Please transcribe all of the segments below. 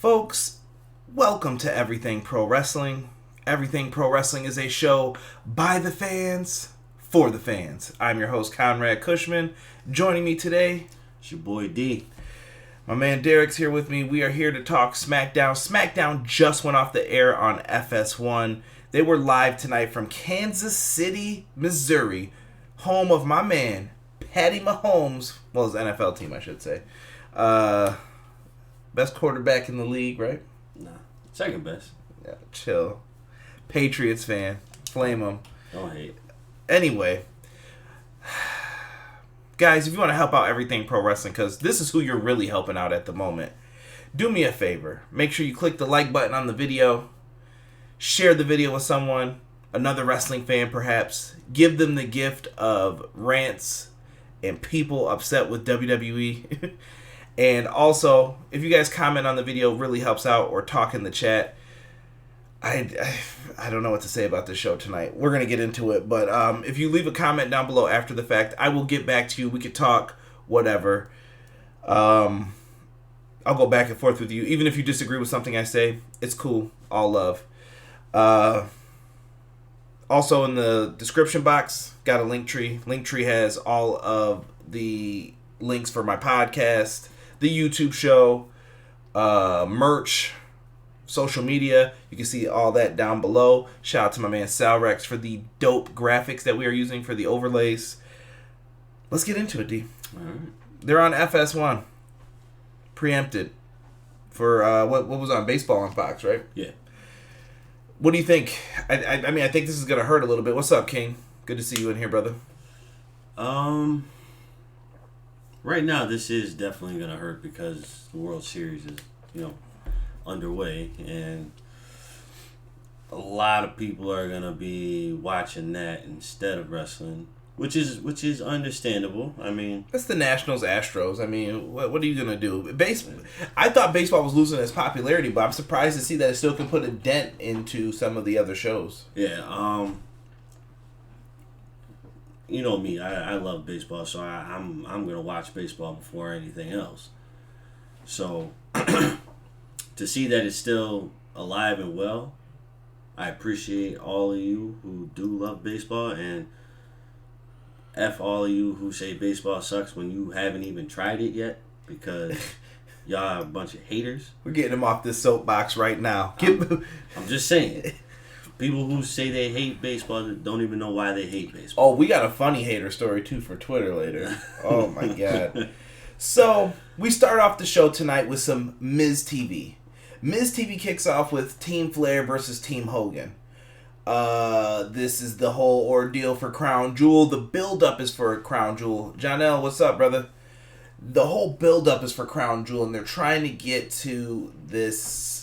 Folks, welcome to Everything Pro Wrestling. Everything Pro Wrestling is a show by the fans, for the fans. I'm your host, Conrad Cushman. Joining me today, it's your boy D. My man Derek's here with me. We are here to talk SmackDown. SmackDown just went off the air on FS1. They were live tonight from Kansas City, Missouri, home of my man, Patty Mahomes. Well, his NFL team, I should say. Best quarterback in the league, right? Nah, second best. Yeah, chill. Patriots fan. Flame them. Don't hate. Anyway, guys, if you want to help out Everything Pro Wrestling, because this is who you're really helping out at the moment, do me a favor. Make sure you click the like button on the video. Share the video with someone, another wrestling fan perhaps. Give them the gift of rants and people upset with WWE. And also, if you guys comment on the video, really helps out, or talk in the chat. I don't know what to say about this show tonight. We're going to get into it, but if you leave a comment down below after the fact, I will get back to you. We could talk, whatever. I'll go back and forth with you. Even if you disagree with something I say, it's cool. All love. Also in the description box, got a link tree. Link tree has all of the links for my podcast, the YouTube show, merch, social media. You can see all that down below. Shout out to my man Salrex for the dope graphics that we are using for the overlays. Let's get into it, D. All right. They're on FS1. Preempted. For, what was on? Baseball on Fox, right? Yeah. What do you think? I mean, I think this is going to hurt a little bit. What's up, King? Good to see you in here, brother. Right now, this is definitely going to hurt because the World Series is, underway, and a lot of people are going to be watching that instead of wrestling, which is understandable. I mean, it's the Nationals Astros. I mean, what are you going to do? I thought baseball was losing its popularity, but I'm surprised to see that it still can put a dent into some of the other shows. Yeah, you know me, I love baseball, so I'm going to watch baseball before anything else. So, to see that it's still alive and well, I appreciate all of you who do love baseball, and F all of you who say baseball sucks when you haven't even tried it yet, because y'all are a bunch of haters. We're getting them off this soapbox right now. I'm just saying. People who say they hate baseball don't even know why they hate baseball. Oh, we got a funny hater story, too, for Twitter later. Oh, my God. So, we start off the show tonight with some Miz TV. Miz TV kicks off with Team Flair versus Team Hogan. This is the whole ordeal for Crown Jewel. The build-up is for Crown Jewel. Jonelle, what's up, brother? The whole build-up is for Crown Jewel, and they're trying to get to this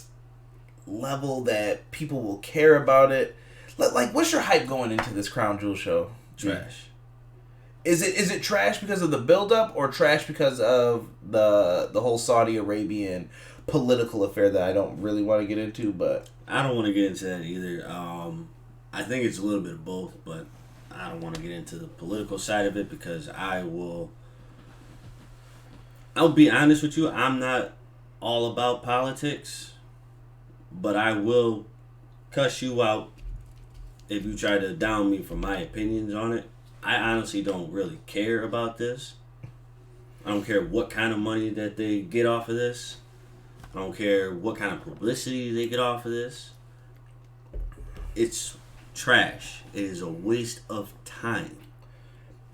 level that people will care about it. Like, what's your hype going into this Crown Jewel show? Trash. Is it trash because of the build-up, or trash because of the whole Saudi Arabian political affair that I don't really want to get into? But I don't want to get into that either. I think it's a little bit of both, but I don't want to get into the political side of it because I'll be honest with you, I'm not all about politics, but I will cuss you out if you try to down me for my opinions on it. I honestly don't really care about this. I don't care what kind of money that they get off of this. I don't care what kind of publicity they get off of this. It's trash. It is a waste of time.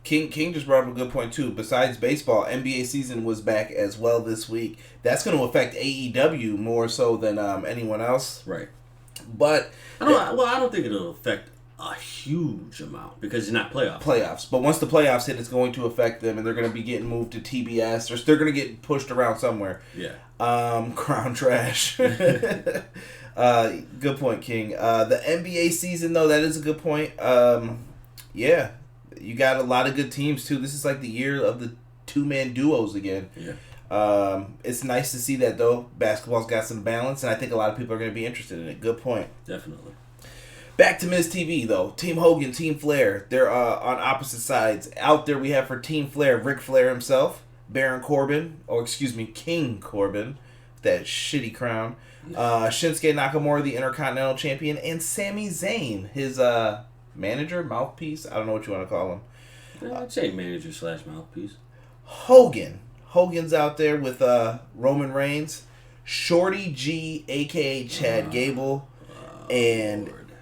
King just brought up a good point too. Besides baseball, NBA season was back as well this week. That's going to affect AEW more so than anyone else. Right. But I don't think it'll affect a huge amount because it's not playoffs. But once the playoffs hit, it's going to affect them, and they're going to be getting moved to TBS, or they're going to get pushed around somewhere. Yeah. Crown trash. Good point, King. The NBA season, though, that is a good point. Yeah. You got a lot of good teams, too. This is like the year of the two-man duos again. Yeah. It's nice to see that, though. Basketball's got some balance, and I think a lot of people are going to be interested in it. Good point. Definitely. Back to Miz TV, though. Team Hogan, Team Flair. They're on opposite sides. Out there we have for Team Flair, Ric Flair himself, King Corbin, that shitty crown. Shinsuke Nakamura, the Intercontinental Champion, and Sami Zayn, his manager, mouthpiece. I don't know what you want to call him. I'd say manager / mouthpiece. Hogan's out there with Roman Reigns, Shorty G, aka Chad Gable, and Lord.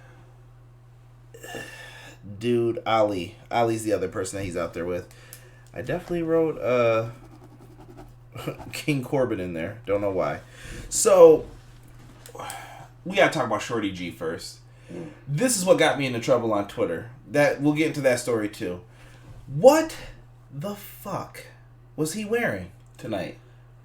dude Ali. Ali's the other person that he's out there with. I definitely wrote King Corbin in there. Don't know why. So we gotta talk about Shorty G first. This is what got me into trouble on Twitter. That we'll get into that story too. What the fuck was he wearing tonight?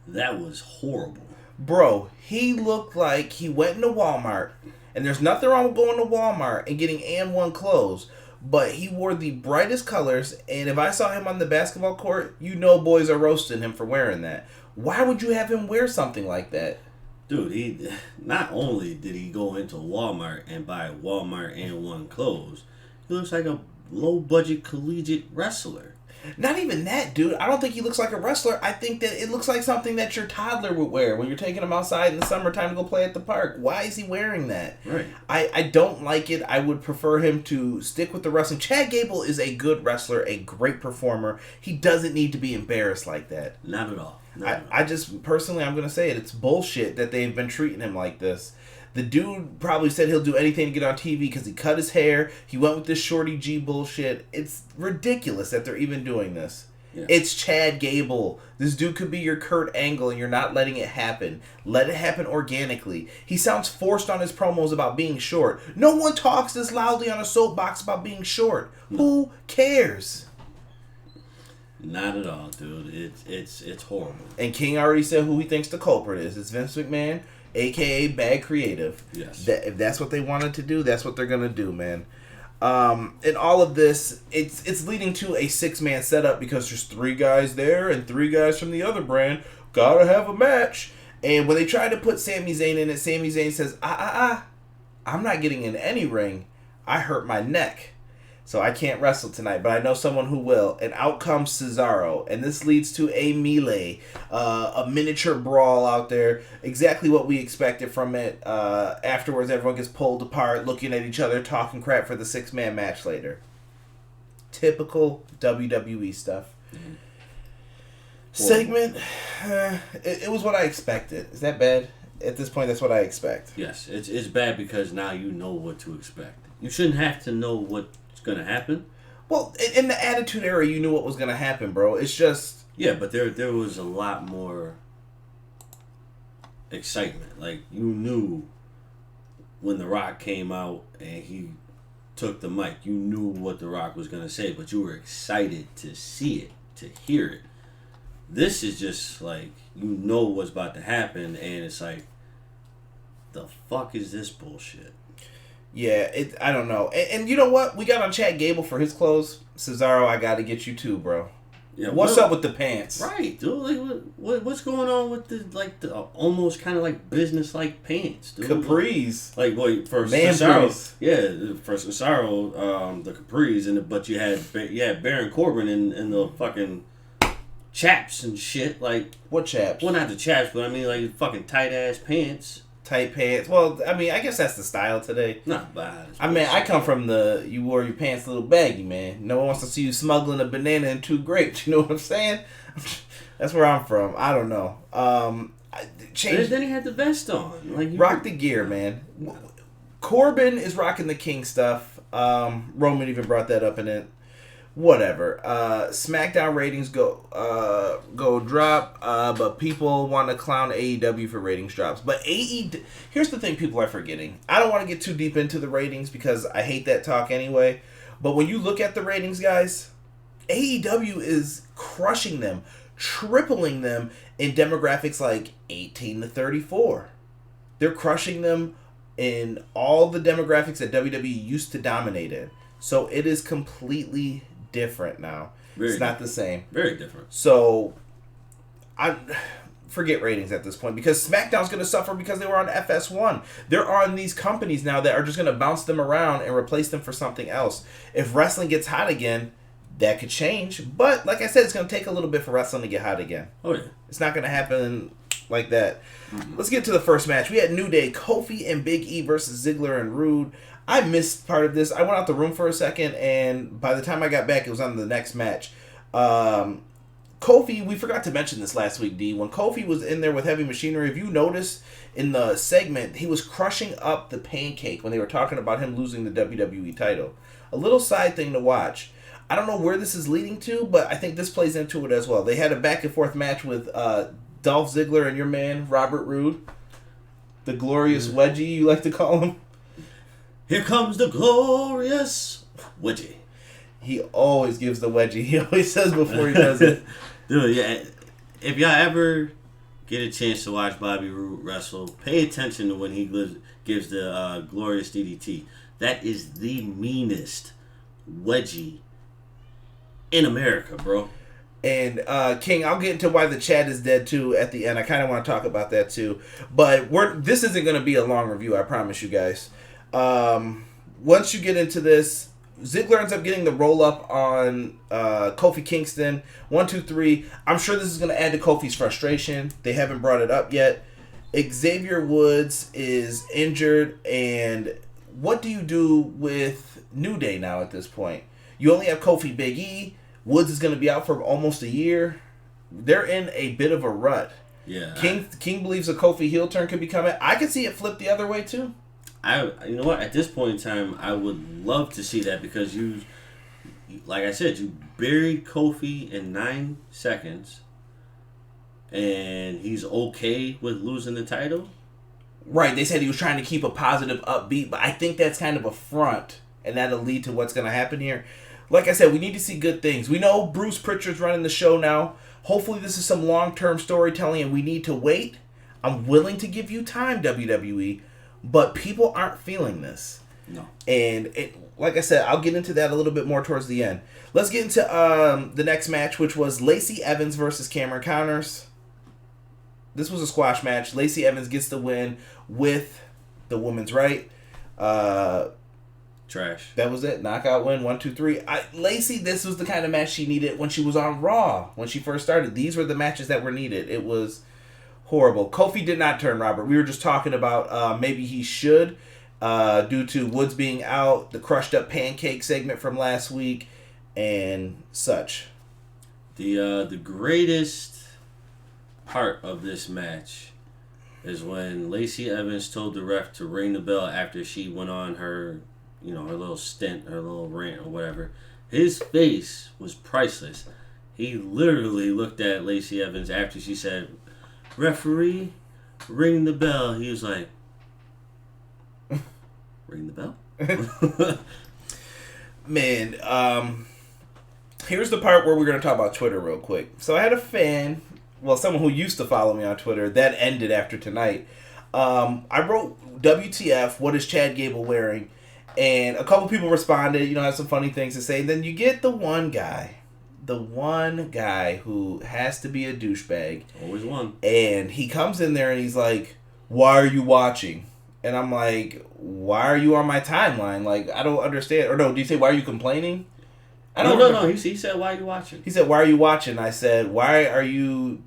That was horrible. Bro, he looked like he went into Walmart, and there's nothing wrong with going to Walmart and getting AN1 clothes, but he wore the brightest colors, and if I saw him on the basketball court, you know boys are roasting him for wearing that. Why would you have him wear something like that? Dude, he not only did he go into Walmart and buy Walmart AN1 clothes, he looks like a low-budget collegiate wrestler. Not even that, dude. I don't think he looks like a wrestler. I think that it looks like something that your toddler would wear when you're taking him outside in the summertime to go play at the park. Why is he wearing that? Right. I don't like it. I would prefer him to stick with the wrestling. Chad Gable is a good wrestler, a great performer. He doesn't need to be embarrassed like that. Not at all. I just, personally, I'm going to say it. It's bullshit that they've been treating him like this. The dude probably said he'll do anything to get on TV because he cut his hair. He went with this Shorty G bullshit. It's ridiculous that they're even doing this. Yeah. It's Chad Gable. This dude could be your Kurt Angle and you're not letting it happen. Let it happen organically. He sounds forced on his promos about being short. No one talks this loudly on a soapbox about being short. No. Who cares? Not at all, dude. It's horrible. And King already said who he thinks the culprit is. It's Vince McMahon, a.k.a. Bad Creative. Yes. If that's what they wanted to do, that's what they're going to do, man. And all of this, it's leading to a 6-man setup because there's 3 guys there and 3 guys from the other brand. Gotta have a match. And when they try to put Sami Zayn in it, Sami Zayn says, I'm not getting in any ring. I hurt my neck. So I can't wrestle tonight, but I know someone who will. And out comes Cesaro. And this leads to a melee, a miniature brawl out there. Exactly what we expected from it. Afterwards, everyone gets pulled apart, looking at each other, talking crap for the 6-man match later. Typical WWE stuff. Mm-hmm. Segment, it was what I expected. Is that bad? At this point, that's what I expect. Yes, it's bad because now you know what to expect. You shouldn't have to know what's going to happen. Well, in the Attitude Era, you knew what was going to happen, bro. It's just... Yeah, but there was a lot more excitement. Like, you knew when The Rock came out and he took the mic, you knew what The Rock was going to say, but you were excited to see it, to hear it. This is just like, you know what's about to happen, and it's like, the fuck is this bullshit? Yeah, I don't know. And you know what? We got on Chad Gable for his clothes. Cesaro, I got to get you too, bro. Yeah, what's up with the pants? Right, dude. Like, what's going on with the almost kind of like business-like pants, dude? Capris. Like, wait, for Cesaro, yeah, for Cesaro, the capris, but you had Baron Corbin in the fucking chaps and shit. Like, what chaps? Well, not the chaps, but I mean like fucking tight ass pants. Tight pants. Well, I mean, I guess that's the style today. Not bad. I mean, I come from you wore your pants a little baggy, man. No one wants to see you smuggling a banana and 2 grapes. You know what I'm saying? That's where I'm from. I don't know. Then he had the vest on. Like, rock the gear, man. Corbin is rocking the King stuff. Roman even brought that up in it. Whatever. SmackDown ratings go drop, but people want to clown AEW for ratings drops. But here's the thing people are forgetting. I don't want to get too deep into the ratings because I hate that talk anyway. But when you look at the ratings, guys, AEW is crushing them, tripling them in demographics like 18 to 34. They're crushing them in all the demographics that WWE used to dominate in. So it is completely different now. It's not the same. Very different. So I forget ratings at this point because SmackDown's going to suffer because they were on FS1. There are these companies now that are just going to bounce them around and replace them for something else. If wrestling gets hot again, that could change. But like I said, it's going to take a little bit for wrestling to get hot again. Oh yeah. It's not going to happen like that. Let's get to the first match. We had New Day, Kofi and Big E versus Ziggler and Roode. I missed part of this. I went out the room for a second, and by the time I got back, it was on the next match. Kofi, we forgot to mention this last week, D. When Kofi was in there with Heavy Machinery, if you noticed in the segment, he was crushing up the pancake when they were talking about him losing the WWE title. A little side thing to watch. I don't know where this is leading to, but I think this plays into it as well. They had a back and forth match with Dolph Ziggler and your man, Robert Roode. The glorious wedgie, you like to call him. Here comes the glorious wedgie. He always gives the wedgie. He always says before he does it. Dude, yeah. If y'all ever get a chance to watch Bobby Roode wrestle, pay attention to when he gives the glorious DDT. That is the meanest wedgie in America, bro. And King, I'll get into why the chat is dead too at the end. I kind of want to talk about that too. But this isn't going to be a long review, I promise you guys. Once you get into this, Ziggler ends up getting the roll up on Kofi Kingston. 1, 2, 3. I'm sure this is going to add to Kofi's frustration. They haven't brought it up yet. Xavier Woods is injured, and what do you do with New Day now at this point? You only have Kofi, Big E. Woods is going to be out for almost a year. They're in a bit of a rut. Yeah. King believes a Kofi heel turn could be coming. I could see it flip the other way too. You know what? At this point in time, I would love to see that because you, like I said, you buried Kofi in 9 seconds, and he's okay with losing the title. Right. They said he was trying to keep a positive, upbeat, but I think that's kind of a front, and that'll lead to what's going to happen here. Like I said, we need to see good things. We know Bruce Pritchard's running the show now. Hopefully this is some long-term storytelling, and we need to wait. I'm willing to give you time, WWE, but people aren't feeling this. No. And like I said, I'll get into that a little bit more towards the end. Let's get into the next match, which was Lacey Evans versus Cameron Connors. This was a squash match. Lacey Evans gets the win with the women's right. Trash. That was it. Knockout win. 1, 2, 3. Lacey, this was the kind of match she needed when she was on Raw. When she first started. These were the matches that were needed. It was horrible. Kofi did not turn, Robert. We were just talking about maybe he should due to Woods being out, the crushed up pancake segment from last week, and such. The greatest part of this match is when Lacey Evans told the ref to ring the bell after she went on her, her little stint, her little rant or whatever. His face was priceless. He literally looked at Lacey Evans after she said, "Referee, ring the bell." He was like, "Ring the bell?" Man, here's the part where we're going to talk about Twitter real quick. So I had a fan, someone who used to follow me on Twitter, that ended after tonight. I wrote, "WTF, what is Chad Gable wearing?" And a couple people responded, had some funny things to say. And then you get the one guy who has to be a douchebag. Always one. And he comes in there and he's like, "Why are you watching?" And I'm like, "Why are you on my timeline? Like, I don't understand." Or no, do you say, "Why are you complaining?" No. He said, "Why are you watching?" He said, "Why are you watching?" I said, "Why are you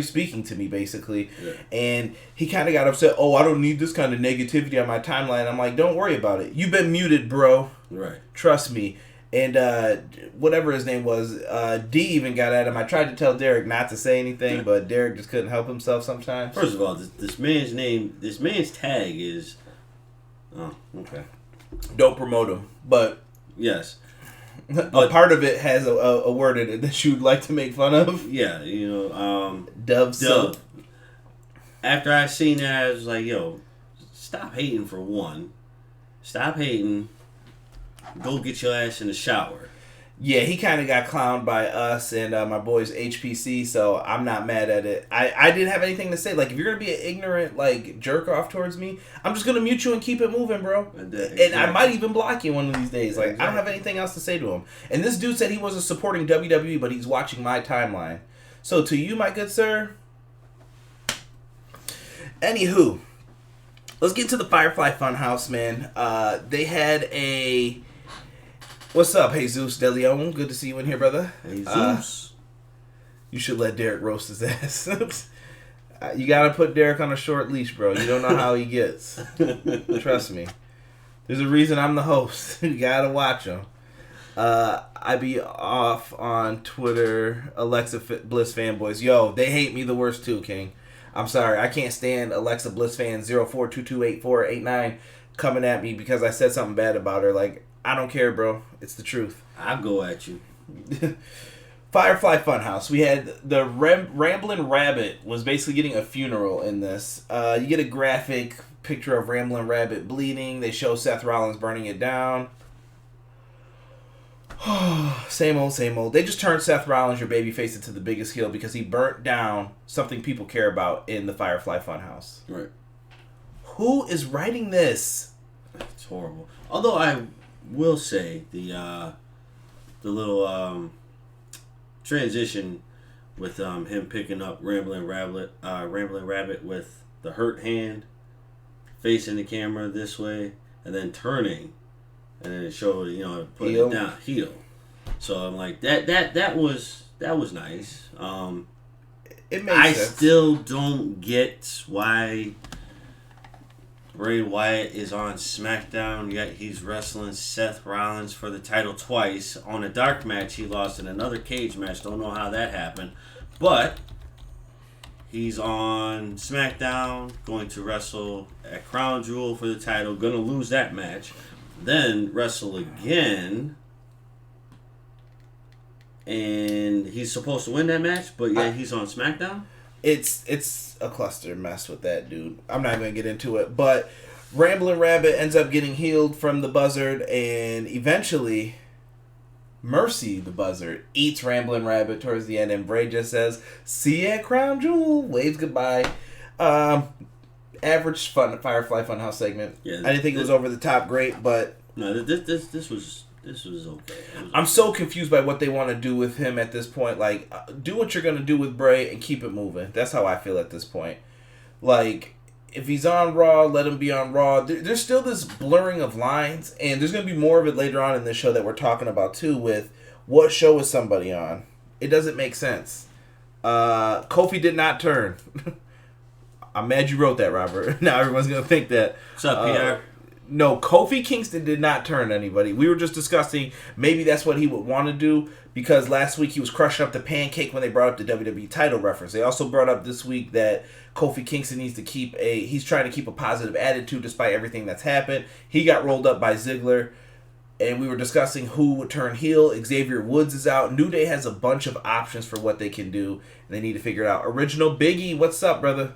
speaking to me?" Basically. Yeah. And he kind of got upset. "Oh, I don't need this kind of negativity on my timeline." I'm like, "Don't worry about it. You've been muted, bro. Right. Trust me." And whatever his name was, D even got at him. I tried to tell Derek not to say anything, but Derek just couldn't help himself sometimes. First of all, this man's tag is... Oh, okay. Don't promote him, but... Yes. A part of it has a word in it that you'd like to make fun of. Yeah, Dub. After I seen that, I was like, yo, stop hating for one. Stop hating. Go get your ass in the shower. Yeah, he kind of got clowned by us and my boys HPC, so I'm not mad at it. I didn't have anything to say. Like, if you're going to be an ignorant, jerk off towards me, I'm just going to mute you and keep it moving, bro. Exactly. And I might even block you one of these days. Like, exactly. I don't have anything else to say to him. And this dude said he wasn't supporting WWE, but he's watching my timeline. So to you, my good sir. Anywho, let's get to the Firefly Funhouse, man. They had a... What's up, Jesus De Leon? Good to see you in here, brother. Jesus. You should let Derek roast his ass. You gotta put Derek on a short leash, bro. You don't know how he gets. Trust me. There's a reason I'm the host. You gotta watch him. I be off on Twitter, Alexa Bliss fanboys. Yo, they hate me the worst too, King. I'm sorry. I can't stand Alexa Bliss fan 04228489 coming at me because I said something bad about her. Like, I don't care, bro. It's the truth. I'll go at you. Firefly Funhouse. We had the Ramblin' Rabbit was basically getting a funeral in this. You get a graphic picture of Ramblin' Rabbit bleeding. They show Seth Rollins burning it down. Same old, same old. They just turned Seth Rollins, your babyface, into the biggest heel because he burnt down something people care about in the Firefly Funhouse. Right. Who is writing this? It's horrible. Although I will say the little transition with him picking up Ramblin' Rabbit with the hurt hand, facing the camera this way, and then turning. And then it showed, putting it down, heel. So I'm like, that was nice. It makes sense. Still don't get why Bray Wyatt is on SmackDown, yet he's wrestling Seth Rollins for the title twice. On a dark match, he lost in another cage match. Don't know how that happened. But he's on SmackDown, going to wrestle at Crown Jewel for the title, going to lose that match. Then wrestle again, and he's supposed to win that match, but yeah, he's on SmackDown. It's a cluster mess with that dude. I'm not going to get into it, but Ramblin' Rabbit ends up getting healed from the Buzzard, and eventually Mercy, the Buzzard, eats Ramblin' Rabbit towards the end, and Bray just says, "See you at Crown Jewel," waves goodbye. Average fun Firefly Funhouse segment. Yeah, I didn't think it was over the top great, but no, this was okay. I'm so confused by what they want to do with him at this point. Like, do what you're gonna do with Bray and keep it moving. That's how I feel at this point. Like, if he's on Raw, let him be on Raw. There's still this blurring of lines, and there's gonna be more of it later on in this show that we're talking about too. With what show is somebody on? It doesn't make sense. Kofi did not turn. I'm mad you wrote that, Robert. Now everyone's going to think that. What's up, PR? No, Kofi Kingston did not turn anybody. We were just discussing maybe that's what he would want to do because last week he was crushing up the pancake when they brought up the WWE title reference. They also brought up this week that Kofi Kingston needs to he's trying to keep a positive attitude despite everything that's happened. He got rolled up by Ziggler, and we were discussing who would turn heel. Xavier Woods is out. New Day has a bunch of options for what they can do, and they need to figure it out. Original Big E, what's up, brother?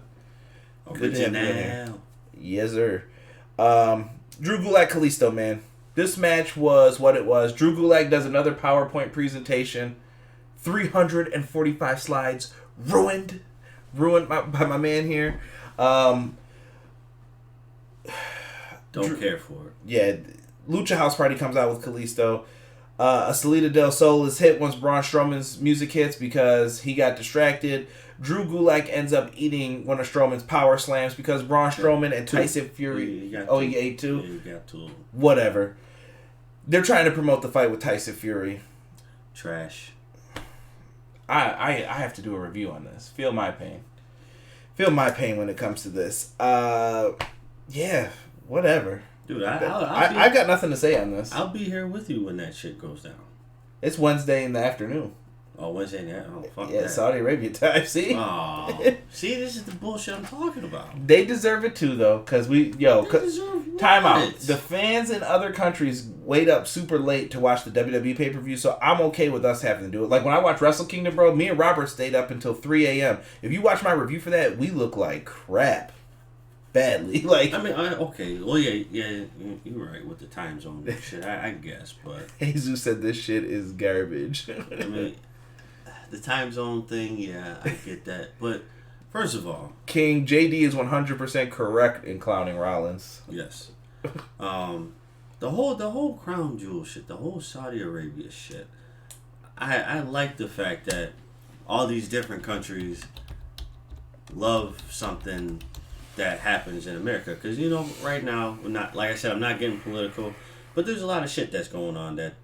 Good to have you in here. Yes, sir. Drew Gulak Kalisto, man. This match was what it was. Drew Gulak does another PowerPoint presentation. 345 slides. Ruined by my man here. Don't care for it. Yeah. Lucha House Party comes out with Kalisto. A Salida del Sol is hit once Braun Strowman's music hits because he got distracted. Drew Gulak ends up eating one of Strowman's power slams because Braun Strowman and Tyson Fury... he ate two? Yeah, he got two. Whatever. They're trying to promote the fight with Tyson Fury. Trash. I have to do a review on this. Feel my pain. Feel my pain when it comes to this. Yeah, whatever. Dude, I got nothing to say on this. I'll be here with you when that shit goes down. It's Wednesday in the afternoon. Oh, Wednesday night? Oh, fuck yeah, that. Saudi Arabia time, see? Oh. See, this is the bullshit I'm talking about. They deserve it too, though, because time out. The fans in other countries wait up super late to watch the WWE pay-per-view, so I'm okay with us having to do it. Like, when I watch Wrestle Kingdom, bro, me and Robert stayed up until 3 a.m. If you watch my review for that, we look like crap. Badly. Like, I mean, okay. Well, yeah, you're right with the time zone shit, I guess, but... Jesus said this shit is garbage. I mean... The time zone thing, yeah, I get that. But first of all, King JD is 100% correct in clowning Rollins. Yes. The whole Crown Jewel shit, the whole Saudi Arabia shit. I like the fact that all these different countries love something that happens in America. Because right now, I'm not getting political, but there's a lot of shit that's going on that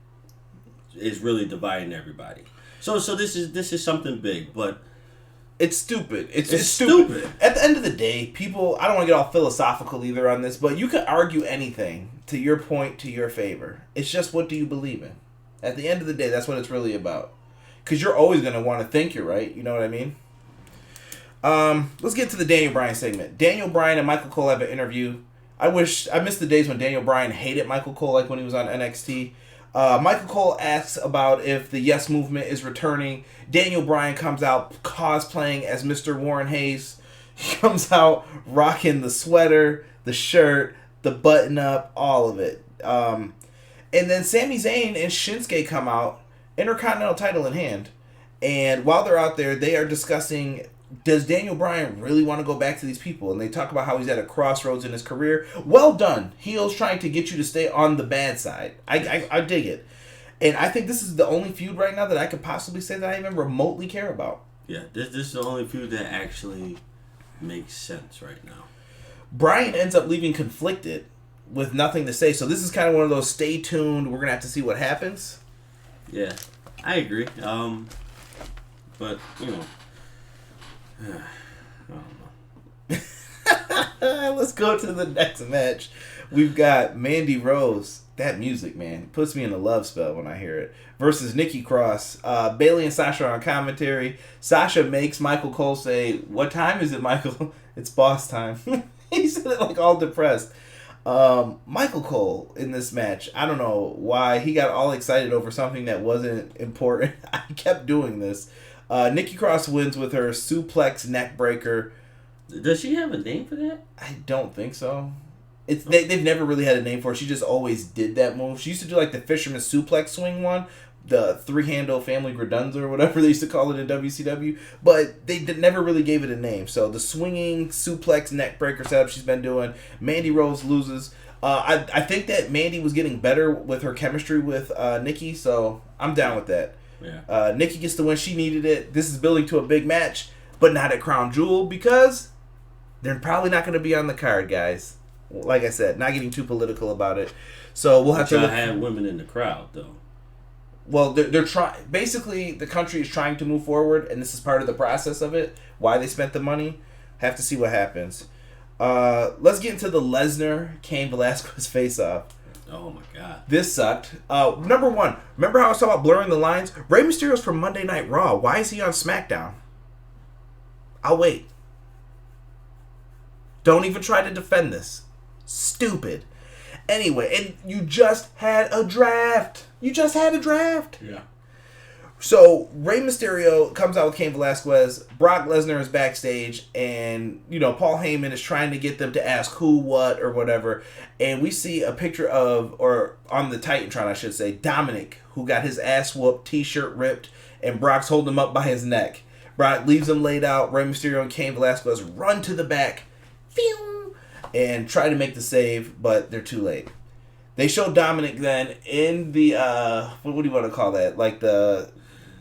is really dividing everybody. So this is something big, but It's stupid. It's stupid. At the end of the day, people, I don't want to get all philosophical either on this, but you can argue anything to your point, to your favor. It's just, what do you believe in? At the end of the day, that's what it's really about. Because you're always going to want to think you're right. You know what I mean? Let's get to the Daniel Bryan segment. Daniel Bryan and Michael Cole have an interview. I missed the days when Daniel Bryan hated Michael Cole, like when he was on NXT. Michael Cole asks about if the Yes Movement is returning. Daniel Bryan comes out cosplaying as Mr. Warren Hayes. He comes out rocking the sweater, the shirt, the button-up, all of it. And then Sami Zayn and Shinsuke come out, Intercontinental title in hand. And while they're out there, they are discussing, does Daniel Bryan really want to go back to these people? And they talk about how he's at a crossroads in his career. Well done. Heels trying to get you to stay on the bad side. I dig it. And I think this is the only feud right now that I could possibly say that I even remotely care about. Yeah, this is the only feud that actually makes sense right now. Bryan ends up leaving conflicted with nothing to say. So this is kind of one of those stay tuned, we're going to have to see what happens. Yeah, I agree. But, you know, I don't know. Let's go to the next match. We've got Mandy Rose. That music, man, puts me in a love spell when I hear it. Versus Nikki Cross. Bayley and Sasha are on commentary. Sasha makes Michael Cole say, "What time is it, Michael?" "It's boss time." He said it like all depressed. Michael Cole in this match, I don't know why he got all excited over something that wasn't important. I kept doing this. Nikki Cross wins with her suplex neck breaker. Does she have a name for that? I don't think so. They've never really had a name for it. She just always did that move. She used to do like the fisherman suplex swing one, the three-handle family gradunza or whatever they used to call it in WCW, but they never really gave it a name. So the swinging suplex neck breaker setup she's been doing. Mandy Rose loses. I think that Mandy was getting better with her chemistry with Nikki, so I'm down with that. Yeah. Nikki gets the win. She needed it. This is building to a big match, but not at Crown Jewel because they're probably not going to be on the card, guys. Like I said, not getting too political about it. So we'll have to have women in the crowd, though. Well, they're trying. Basically, the country is trying to move forward, and this is part of the process of it. Why they spent the money, have to see what happens. Let's get into the Lesnar Cain Velaquez face-off. Oh my God, this sucked. Number one, remember how I was talking about blurring the lines? Rey Mysterio's from Monday Night Raw. Why is he on SmackDown? I'll wait. Don't even try to defend this. Stupid. Anyway, and you just had a draft. Yeah. So, Rey Mysterio comes out with Cain Velasquez. Brock Lesnar is backstage. And, Paul Heyman is trying to get them to ask who, what, or whatever. And we see a picture of, or on the Titantron, I should say, Dominic, who got his ass whooped, t-shirt ripped, and Brock's holding him up by his neck. Brock leaves him laid out. Rey Mysterio and Cain Velasquez run to the back. Phew! And try to make the save, but they're too late. They show Dominic then in the, what do you want to call that? Like the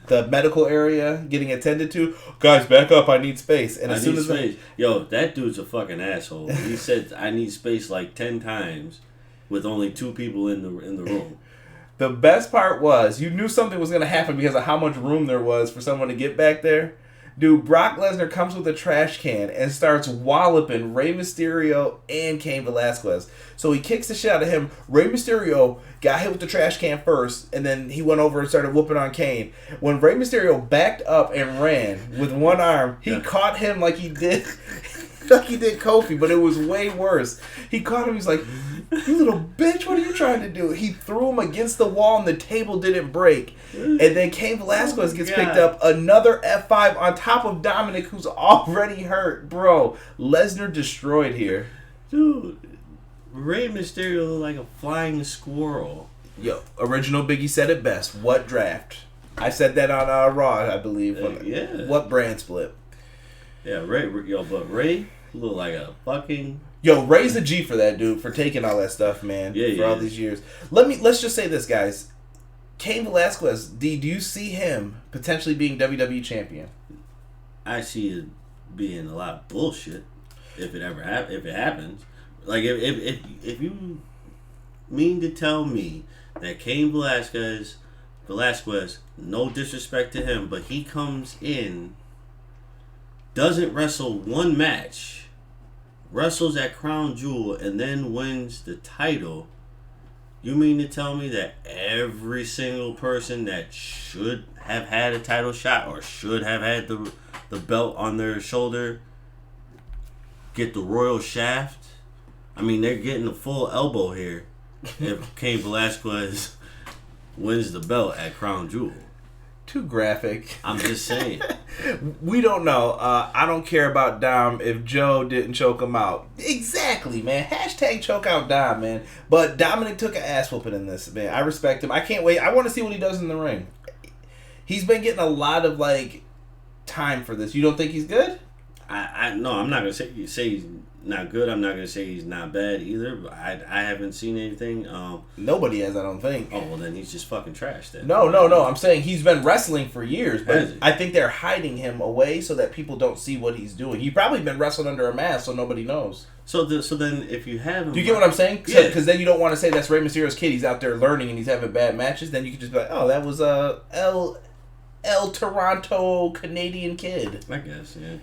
medical area getting attended to. Guys, back up, I need space. And as soon as space. Yo, that dude's a fucking asshole. He said, I need space like 10 times with only 2 people in the room. The best part was, you knew something was going to happen because of how much room there was for someone to get back there. Dude, Brock Lesnar comes with a trash can and starts walloping Rey Mysterio and Cain Velasquez. So he kicks the shit out of him. Rey Mysterio got hit with the trash can first, and then he went over and started whooping on Cain. When Rey Mysterio backed up and ran with one arm, he caught him like he did Kofi, but it was way worse. He caught him, he's like, "You little bitch, what are you trying to do?" He threw him against the wall and the table didn't break. And then Cain Velasquez gets picked up, another F5 on top of Dominic, who's already hurt. Bro, Lesnar destroyed here. Dude, Rey Mysterio looked like a flying squirrel. Yo, original Biggie said it best. What draft? I said that on Raw, I believe. Yeah. What brand split? Yeah, but Ray looked like a fucking... Yo, Ray's a G for that, dude, for taking all that stuff, man. Yeah, for all these years. Let's just say this, guys. Cain Velasquez, do you see him potentially being WWE champion? I see it being a lot of bullshit if it ever happens. Like if you mean to tell me that Cain Velasquez, no disrespect to him, but he comes in doesn't wrestle one match, wrestles at Crown Jewel, and then wins the title, you mean to tell me that every single person that should have had a title shot or should have had the belt on their shoulder get the royal shaft? I mean, they're getting a full elbow here if Cain Velasquez wins the belt at Crown Jewel. Too graphic. I'm just saying. We don't know. I don't care about Dom if Joe didn't choke him out. Exactly, man. Hashtag choke out Dom, man. But Dominic took an ass whooping in this, man. I respect him. I can't wait. I want to see what he does in the ring. He's been getting a lot of, time for this. You don't think he's good? No, I'm not going to say he's not good. I'm not going to say he's not bad either. But I haven't seen anything. Nobody has, I don't think. Oh, well, then he's just fucking trash then. No. I'm saying he's been wrestling for years, but I think they're hiding him away so that people don't see what he's doing. He's probably been wrestling under a mask so nobody knows. So then if you have him... Do you get what I'm saying? Yeah. Because then you don't want to say that's Rey Mysterio's kid. He's out there learning and he's having bad matches. Then you can just be like, oh, that was El Toronto Canadian kid. I guess, yeah.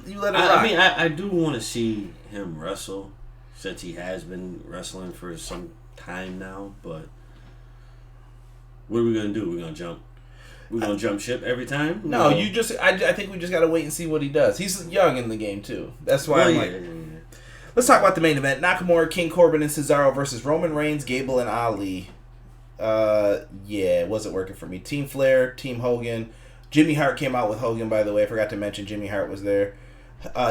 You let it rock. I mean, I do want to see him wrestle, since he has been wrestling for some time now. But what are we gonna do? We're gonna jump ship every time? No, you just. I think we just gotta wait and see what he does. He's young in the game too. That's why Let's talk about the main event: Nakamura, King Corbin, and Cesaro versus Roman Reigns, Gable, and Ali. It wasn't working for me. Team Flair, Team Hogan. Jimmy Hart came out with Hogan, by the way. I forgot to mention Jimmy Hart was there.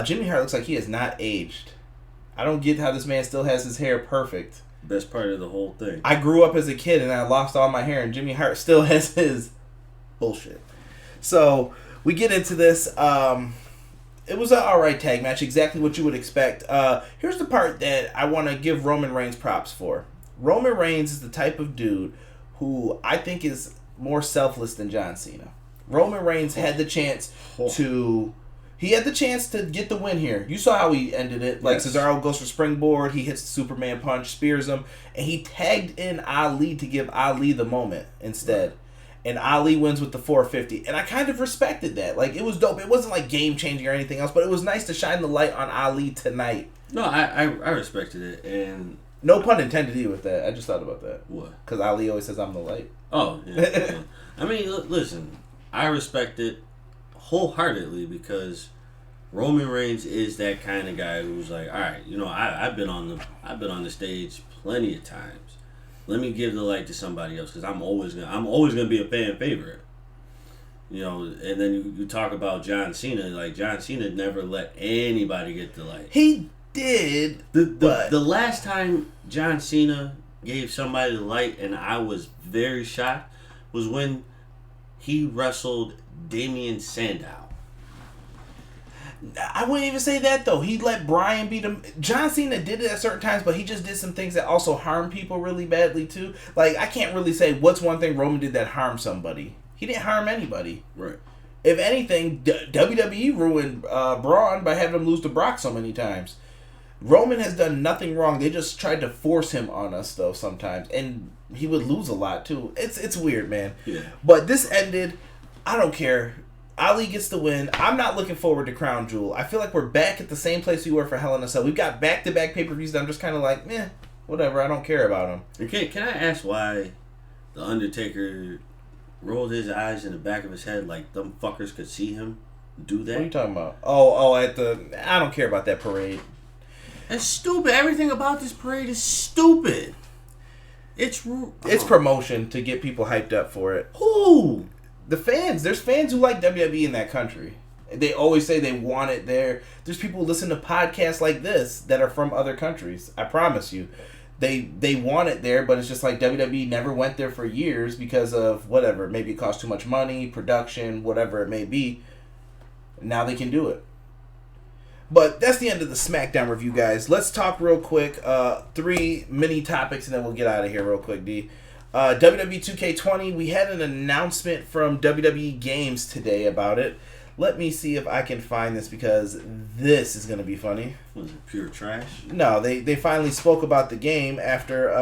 Jimmy Hart looks like he has not aged. I don't get how this man still has his hair perfect. Best part of the whole thing. I grew up as a kid and I lost all my hair, and Jimmy Hart still has his bullshit. So we get into this. It was an alright tag match, exactly what you would expect. Here's the part that I want to give Roman Reigns props for. Roman Reigns is the type of dude who I think is more selfless than John Cena. Roman Reigns had the chance to... He had the chance to get the win here. You saw how he ended it. Cesaro goes for springboard. He hits the Superman punch, spears him. And he tagged in Ali to give Ali the moment instead. Right. And Ali wins with the 450. And I kind of respected that. It was dope. It wasn't game-changing or anything else. But it was nice to shine the light on Ali tonight. No, I respected it. And no pun intended either with that. I just thought about that. What? Because Ali always says I'm the light. Oh, yeah. I mean, listen. I respect it wholeheartedly because Roman Reigns is that kind of guy who's like, all right, I've been on the stage plenty of times. Let me give the light to somebody else because I'm always gonna be a fan favorite. And then you talk about John Cena. John Cena never let anybody get the light. He did. The last time John Cena gave somebody the light and I was very shocked was when he wrestled Damian Sandow. I wouldn't even say that, though. He let Bryan beat him. John Cena did it at certain times, but he just did some things that also harmed people really badly, too. I can't really say what's one thing Roman did that harmed somebody. He didn't harm anybody. Right. If anything, WWE ruined Braun by having him lose to Brock so many times. Roman has done nothing wrong. They just tried to force him on us, though, sometimes. And he would lose a lot, too. It's weird, man. Yeah. But this ended. I don't care. Ali gets the win. I'm not looking forward to Crown Jewel. I feel like we're back at the same place we were for Hell in a Cell. We've got back-to-back pay-per-views that I'm just kind of like, whatever. I don't care about them. Okay, can I ask why The Undertaker rolled his eyes in the back of his head like them fuckers could see him do that? What are you talking about? I don't care about that parade. That's stupid. Everything about this parade is stupid. It's promotion to get people hyped up for it. Who? The fans. There's fans who like WWE in that country. They always say they want it there. There's people who listen to podcasts like this that are from other countries. I promise you. They want it there, but it's just like WWE never went there for years because of whatever. Maybe it costs too much money, production, whatever it may be. Now they can do it. But that's the end of the SmackDown review, guys. Let's talk real quick. 3 mini topics, and then we'll get out of here real quick, D. WWE 2K20, we had an announcement from WWE Games today about it. Let me see if I can find this because this is going to be funny. Was it pure trash? No, they finally spoke about the game after,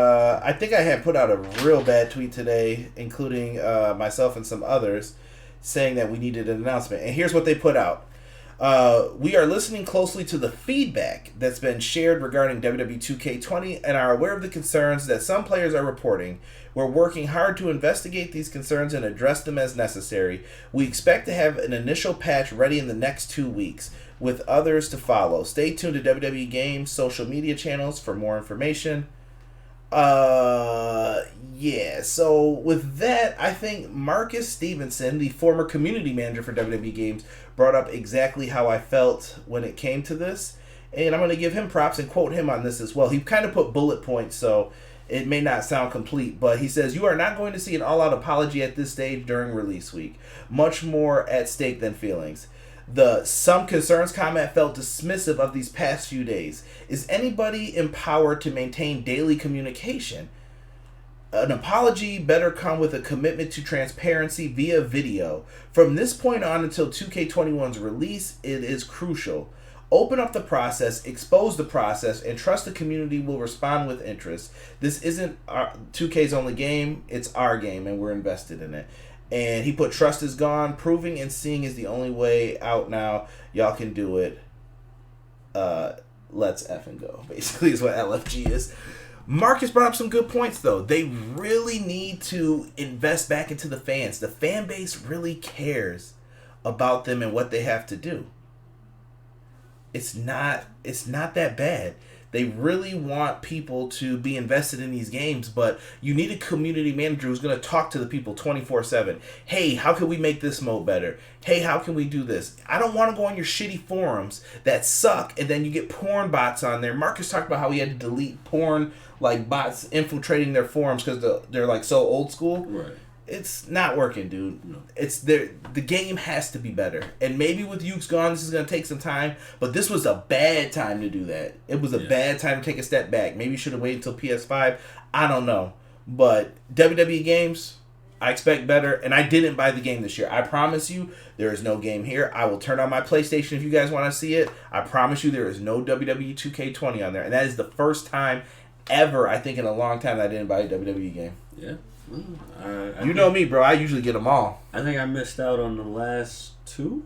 I think I had put out a real bad tweet today, including myself and some others, saying that we needed an announcement. And here's what they put out. We are listening closely to the feedback that's been shared regarding WWE 2K20 and are aware of the concerns that some players are reporting. We're working hard to investigate these concerns and address them as necessary. We expect to have an initial patch ready in the next 2 weeks, with others to follow. Stay tuned to WWE Games social media channels for more information. Yeah, so with that, I think Marcus Stevenson, the former community manager for WWE Games, brought up exactly how I felt when it came to this, and I'm going to give him props and quote him on this as well. He kind of put bullet points, so it may not sound complete, but he says, "You are not going to see an all-out apology at this stage during release week. Much more at stake than feelings. The some concerns comment felt dismissive of these past few days. Is anybody empowered to maintain daily communication? An apology better come with a commitment to transparency via video. From this point on until 2K21's release, it is crucial. Open up the process, expose the process, and trust the community will respond with interest. This isn't 2K's only game, it's our game, and we're invested in it." And he put, "Trust is gone. Proving and seeing is the only way out now. Y'all can do it. Let's effing go." Basically is what LFG is. Marcus brought up some good points, though. They really need to invest back into the fans. The fan base really cares about them and what they have to do. It's not that bad. They really want people to be invested in these games, but you need a community manager who's going to talk to the people 24/7. Hey, how can we make this mode better? Hey, how can we do this? I don't want to go on your shitty forums that suck, and then you get porn bots on there. Marcus talked about how he had to delete porn like bots infiltrating their forums because they're like so old school. Right. It's not working, dude. No. It's the game has to be better. And maybe with Yuke's gone, this is going to take some time. But this was a bad time to do that. It was a bad time to take a step back. Maybe you should have waited until PS5. I don't know. But WWE games, I expect better. And I didn't buy the game this year. I promise you, there is no game here. I will turn on my PlayStation if you guys want to see it. I promise you, there is no WWE 2K20 on there. And that is the first time ever, I think, in a long time that I didn't buy a WWE game. Yeah. You know me, bro. I usually get them all. I think I missed out on the last two.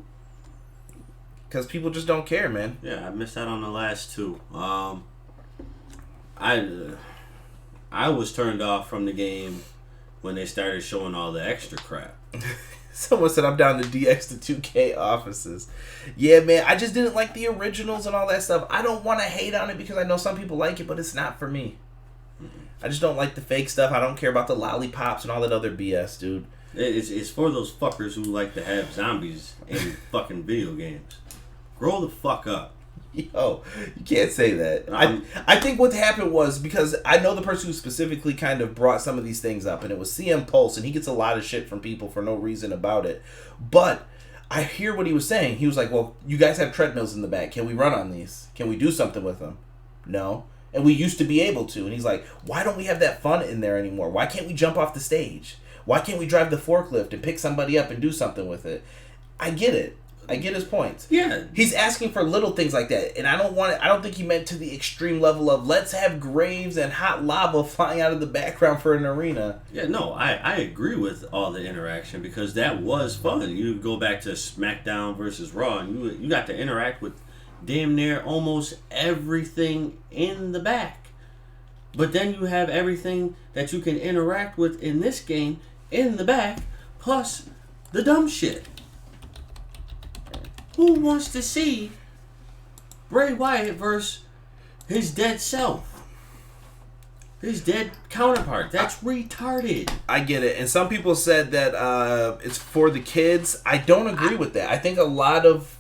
Because people just don't care, man. Yeah, I missed out on the last two. I was turned off from the game when they started showing all the extra crap. Someone said I'm down to DX to 2K offices. Yeah, man. I just didn't like the originals and all that stuff. I don't want to hate on it because I know some people like it, but it's not for me. I just don't like the fake stuff. I don't care about the lollipops and all that other BS, dude. It's for those fuckers who like to have zombies in fucking video games. Grow the fuck up. Yo, you can't say that. I think what happened was because I know the person who specifically kind of brought some of these things up, and it was CM Pulse, and he gets a lot of shit from people for no reason about it. But I hear what he was saying. He was like, well, you guys have treadmills in the back. Can we run on these? Can we do something with them? No. And we used to be able to. And he's like, why don't we have that fun in there anymore? Why can't we jump off the stage? Why can't we drive the forklift and pick somebody up and do something with it? I get it. I get his points. Yeah. He's asking for little things like that. And I don't think he meant to the extreme level of let's have graves and hot lava flying out of the background for an arena. Yeah, no, I agree with all the interaction because that was fun. You go back to SmackDown versus Raw and you got to interact with damn near almost everything in the back. But then you have everything that you can interact with in this game in the back, plus the dumb shit. Who wants to see Bray Wyatt versus his dead self? His dead counterpart. That's retarded. I get it. And some people said that it's for the kids. I don't agree with that. I think a lot of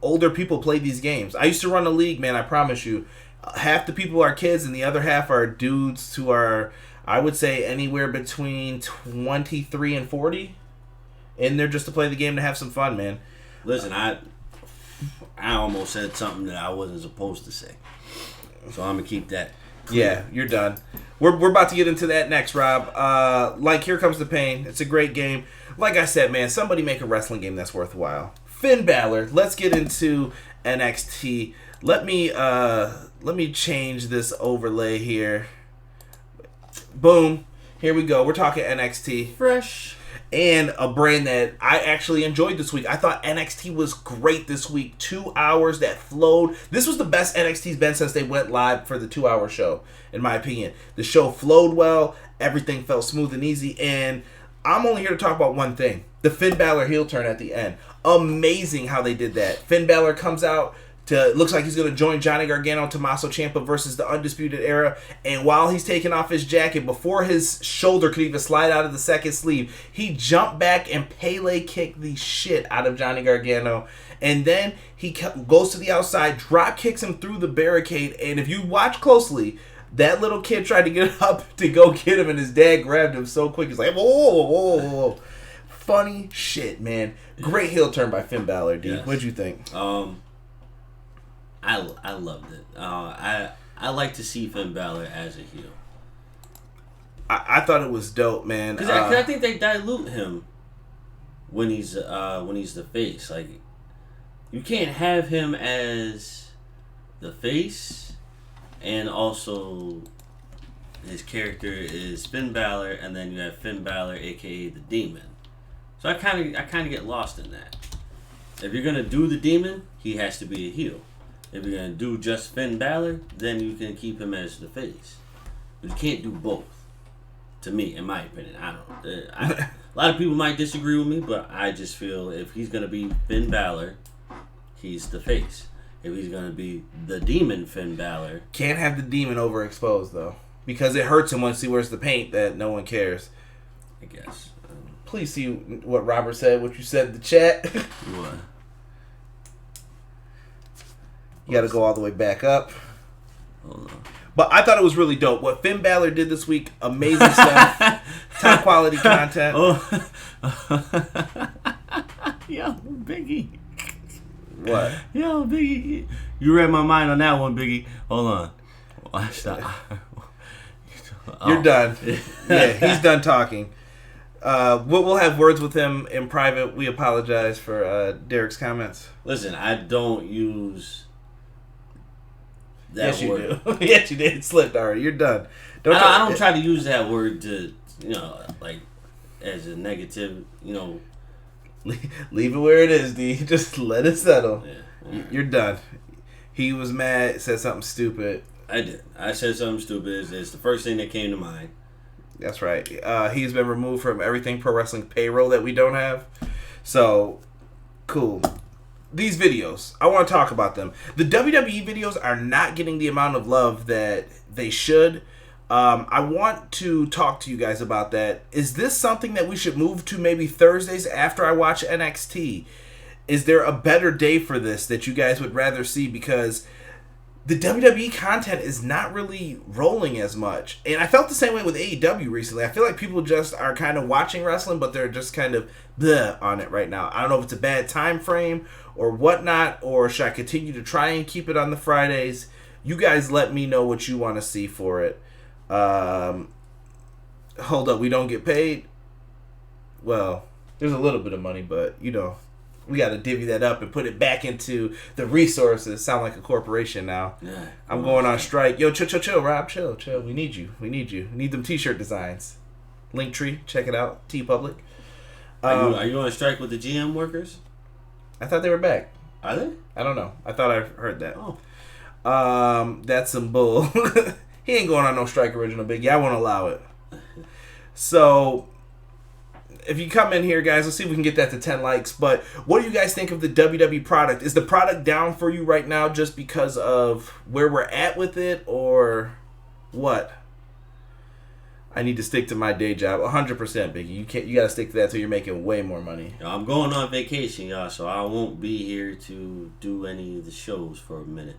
older people play these games. I used to run a league, man, I promise you. Half the people are kids and the other half are dudes who are, I would say, anywhere between 23 and 40. And they're just to play the game to have some fun, man. Listen, I almost said something that I wasn't supposed to say. So I'm going to keep that clear. Yeah, you're done. We're about to get into that next, Rob. Like Here Comes the Pain. It's a great game. Like I said, man, somebody make a wrestling game that's worthwhile. Finn Balor. Let's get into NXT. Let me change this overlay here. Boom. Here we go. We're talking NXT. Fresh. and a brand that I actually enjoyed this week. I thought NXT was great this week. 2 hours that flowed. This was the best NXT's been since they went live for the 2-hour show, in my opinion. The show flowed well. Everything felt smooth and easy. And I'm only here to talk about one thing. The Finn Balor heel turn at the end. Amazing how they did that. Finn Balor comes out. Looks like he's going to join Johnny Gargano, Tommaso Ciampa versus the Undisputed Era. And while he's taking off his jacket, before his shoulder could even slide out of the second sleeve, he jumped back and Pele kicked the shit out of Johnny Gargano. And then he goes to the outside, drop kicks him through the barricade. And if you watch closely, that little kid tried to get up to go get him, and his dad grabbed him so quick. He's like, whoa, whoa, whoa, whoa. Funny shit, man. Great heel turn by Finn Balor, D. Yes. What'd you think? I loved it. I like to see Finn Balor as a heel. I thought it was dope, man. Because I think they dilute him when he's the face. Like, you can't have him as the face, and also his character is Finn Balor, and then you have Finn Balor, aka the Demon. So I kind of get lost in that. If you're gonna do the Demon, he has to be a heel. If you're going to do just Finn Balor, then you can keep him as the face. But you can't do both. To me, in my opinion. I don't know. A lot of people might disagree with me, but I just feel if he's going to be Finn Balor, he's the face. If he's going to be the Demon Finn Balor... Can't have the Demon overexposed, though. Because it hurts him once he wears the paint that no one cares. I guess. Please see what Robert said, what you said in the chat. What? You got to go all the way back up. Hold on. But I thought it was really dope. What Finn Balor did this week, amazing stuff. Top quality content. Oh. Yo, Biggie. What? Yo, Biggie. You read my mind on that one, Biggie. Hold on. You're done. Yeah, he's done talking. We'll have words with him in private. We apologize for Derek's comments. Listen, I don't use... Yes, you do. Yes, you did. It slipped already. You're done. I don't try to use that word to, like, as a negative, Leave it where it is, D. Just let it settle. Yeah. You're done. He was mad, said something stupid. I did. I said something stupid. It's the first thing that came to mind. That's right. He's been removed from everything pro wrestling payroll that we don't have. So, cool. These videos, I want to talk about them. The WWE videos are not getting the amount of love that they should. I want to talk to you guys about that. Is this something that we should move to maybe Thursdays after I watch NXT? Is there a better day for this that you guys would rather see? Because the WWE content is not really rolling as much. And I felt the same way with AEW recently. I feel like people just are kind of watching wrestling, but they're just kind of bleh on it right now. I don't know if it's a bad time frame or whatnot, or should I continue to try and keep it on the Fridays? You guys let me know what you want to see for it. Hold up, we don't get paid? Well, there's a little bit of money, but, we got to divvy that up and put it back into the resources. Sound like a corporation now. Yeah, I'm going on strike. Yo, chill, Rob, chill. We need you. We need them t-shirt designs. Linktree, check it out. TeePublic. Are you on strike with the GM workers? I thought they were back. Are they? I don't know. I thought I heard that. Oh. That's some bull. He ain't going on no strike, Original Big E. I won't allow it. So, if you come in here, guys, let's see if we can get that to 10 likes. But what do you guys think of the WWE product? Is the product down for you right now just because of where we're at with it, or what? I need to stick to my day job. 100%, Biggie. You got to stick to that till you're making way more money. I'm going on vacation, y'all, so I won't be here to do any of the shows for a minute.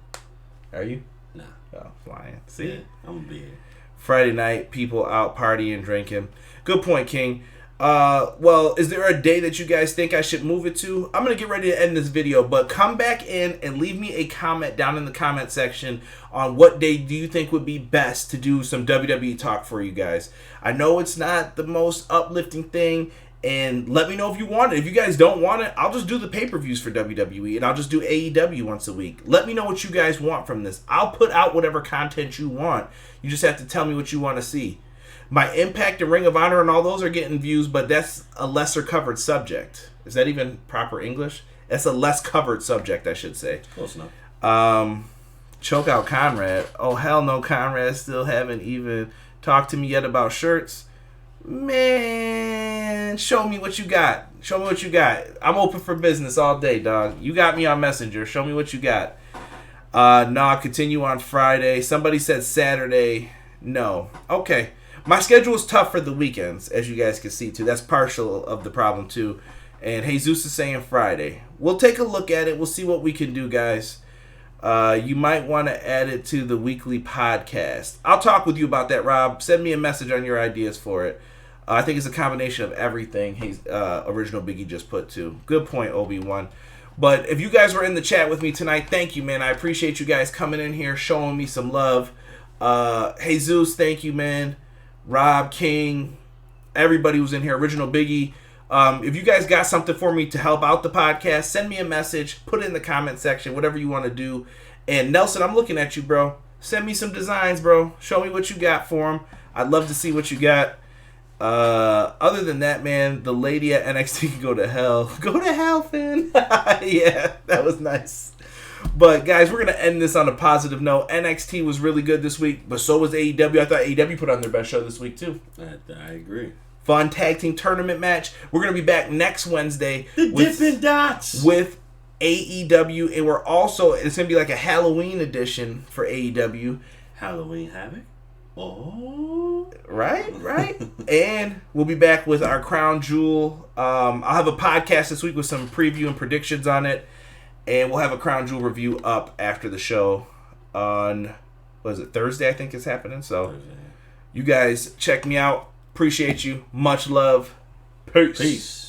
Are you? Nah. Oh, flying. See? Yeah, I'm going to be here. Friday night, people out partying, drinking. Good point, King. Well, is there a day that you guys think I should move it to? I'm going to get ready to end this video, but come back in and leave me a comment down in the comment section on what day do you think would be best to do some WWE talk for you guys. I know it's not the most uplifting thing, and let me know if you want it. If you guys don't want it, I'll just do the pay-per-views for WWE, and I'll just do AEW once a week. Let me know what you guys want from this. I'll put out whatever content you want. You just have to tell me what you want to see. My Impact and Ring of Honor and all those are getting views, but that's a lesser covered subject. Is that even proper English? That's a less covered subject, I should say. Close enough. Choke out Conrad. Oh, hell no, Conrad still haven't even talked to me yet about shirts. Man, show me what you got. Show me what you got. I'm open for business all day, dog. You got me on Messenger. Show me what you got. I'll continue on Friday. Somebody said Saturday. No. Okay. My schedule is tough for the weekends, as you guys can see, too. That's partial of the problem, too. And Jesus is saying Friday. We'll take a look at it. We'll see what we can do, guys. You might want to add it to the weekly podcast. I'll talk with you about that, Rob. Send me a message on your ideas for it. I think it's a combination of everything Original Big E just put to. Good point, Obi-Wan. But if you guys were in the chat with me tonight, thank you, man. I appreciate you guys coming in here, showing me some love. Jesus, thank you, man. Rob, King, everybody who's in here. Original Big E. If you guys got something for me to help out the podcast, send me a message. Put it in the comment section, whatever you want to do. And Nelson, I'm looking at you, bro. Send me some designs, bro. Show me what you got for them. I'd love to see what you got. Other than that, man, the lady at NXT can go to hell. Go to hell, Finn. Yeah, that was nice. But, guys, we're going to end this on a positive note. NXT was really good this week, but so was AEW. I thought AEW put on their best show this week, too. I agree. Fun tag team tournament match. We're going to be back next Wednesday. Dippin' Dots. With AEW. And we're also, it's going to be like a Halloween edition for AEW. Halloween Havoc. Oh. Right. And we'll be back with our Crown Jewel. I'll have a podcast this week with some preview and predictions on it. And we'll have a Crown Jewel review up after the show on, Thursday, I think it's happening. So, you guys check me out. Appreciate you. Much love. Peace.